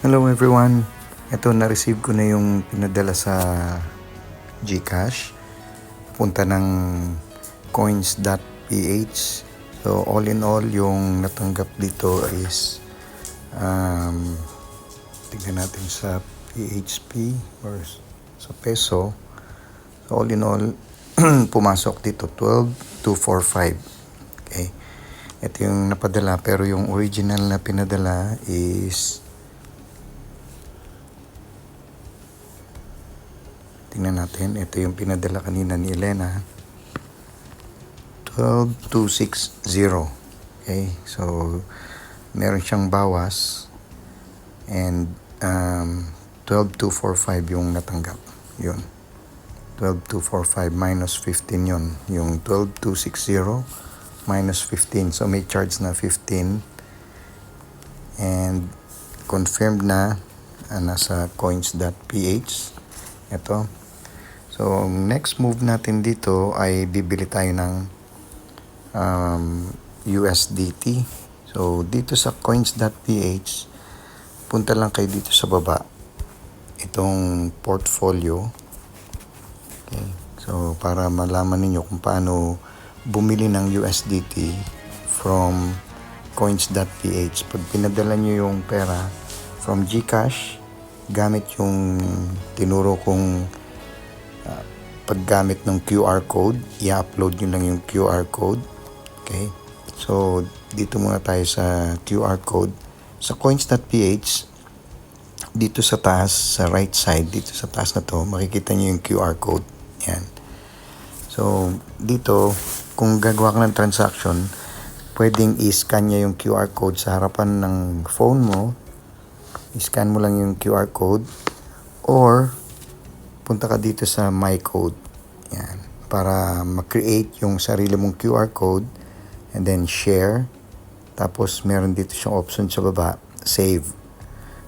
Hello everyone. Ito, na-receive ko na yung pinadala sa GCash. Punta ng CoinsPh. So all in all, yung natanggap dito is tingnan natin sa PHP or sa Peso. So all in all, pumasok dito 12,245. Okay. Ito yung napadala, pero yung original na pinadala is, tingnan natin, ito yung pinadala kanina ni Elena, 12,260. Okay, so meron siyang bawas and 12,245 yung natanggap. Yun, 12,245 minus 15 yun. Yung 12,260 minus 15, so may charge na 15 and confirmed na nasa coins.ph. Ito. So next move natin dito ay bibili tayo ng USDT. So dito sa coins.ph, punta lang kayo dito sa baba, itong portfolio. Okay. So para malaman niyo kung paano bumili ng USDT from coins.ph. Pag pinadala nyo yung pera from GCash, gamit yung tinuro kong paggamit ng QR code, i-upload nyo lang yung QR code. Okay? So, dito muna tayo sa QR code. Sa coins.ph, dito sa taas, sa right side, dito sa taas na to, makikita nyo yung QR code. Yan. So, dito, kung gagawa ka ng transaction, pwedeng i-scan niya yung QR code sa harapan ng phone mo. I-scan mo lang yung QR code or punta ka dito sa My Code. Yan. Para ma-create yung sarili mong QR code and then share. Tapos meron dito siyang option sa baba, save.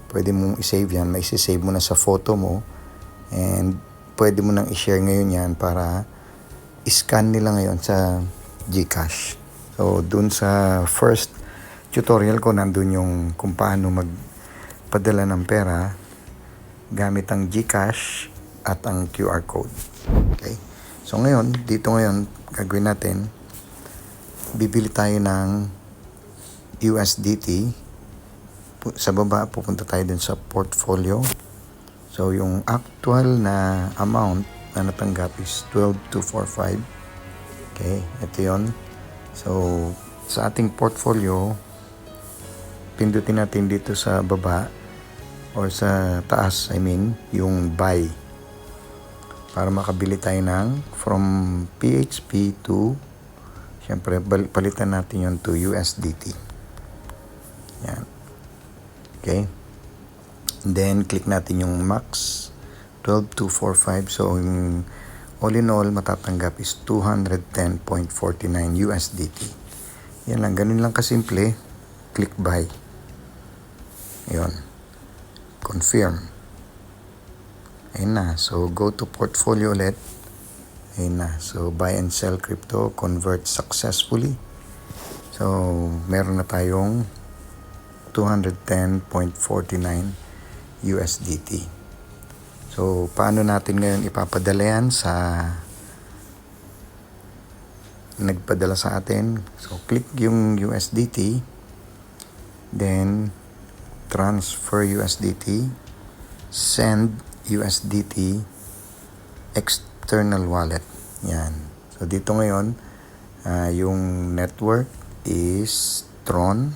Pwede mong i-save yan. May i-save mo na sa photo mo and pwede mo nang i-share ngayon yan para i-scan nila ngayon sa GCash. So, dun sa first tutorial ko, nandun yung kung paano magpadala ng pera gamit ang GCash at ang QR code. Okay? So, ngayon, dito ngayon, gagawin natin, bibili tayo ng USDT. Sa baba, pupunta tayo dun sa portfolio. So, yung actual na amount na natanggap is 12,245. Okay, ito yon. So, sa ating portfolio, pindutin natin dito sa baba or sa taas, yung buy. Para makabili tayo ng from PHP to, syempre, palitan natin yun to USDT. Yan. Okay. And then, click natin yung max. 12,245. So, all in all, matatanggap is 210.49 USDT. Yan lang. Ganun lang kasimple. Click buy. Yun. Confirm. Ayun na. So, go to portfolio ulit. Ayun na. So, buy and sell crypto. Convert successfully. So, meron na tayong 210.49 USDT. So, paano natin ngayon ipapadala yan sa nagpadala sa atin? So, click yung USDT, then transfer USDT, send USDT, external wallet. Yan. So, dito ngayon, yung network is Tron,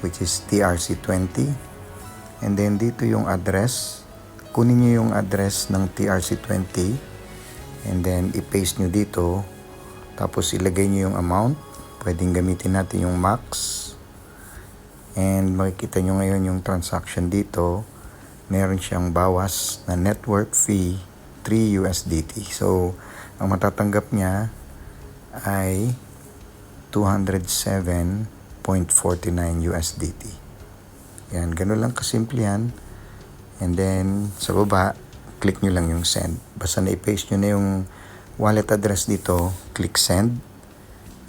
which is TRC20. And then, dito yung address. Kunin nyo yung address ng TRC20 and then i-paste nyo dito, tapos ilagay nyo yung amount. Pwedeng gamitin natin yung max and makikita nyo ngayon yung transaction dito, meron siyang bawas na network fee 3 USDT. So ang matatanggap niya ay 207.49 USDT. Yan, ganun lang kasimple yan. And then, sa baba, click nyo lang yung send. Basta na-paste nyo na yung wallet address dito, click send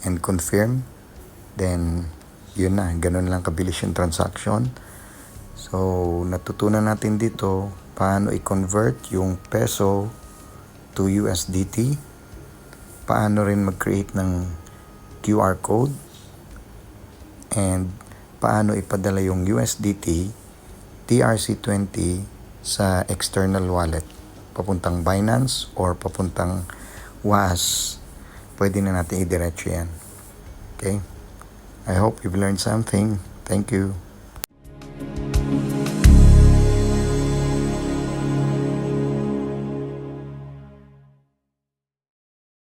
and confirm. Then, yun na. Ganun lang kabilis yung transaction. So, natutunan natin dito paano i-convert yung peso to USDT, paano rin mag-create ng QR code, and paano ipadala yung USDT TRC20 sa external wallet, papuntang Binance or papuntang WAS. Pwede na natin idiretso yan. Okay? I hope you've learned something. Thank you.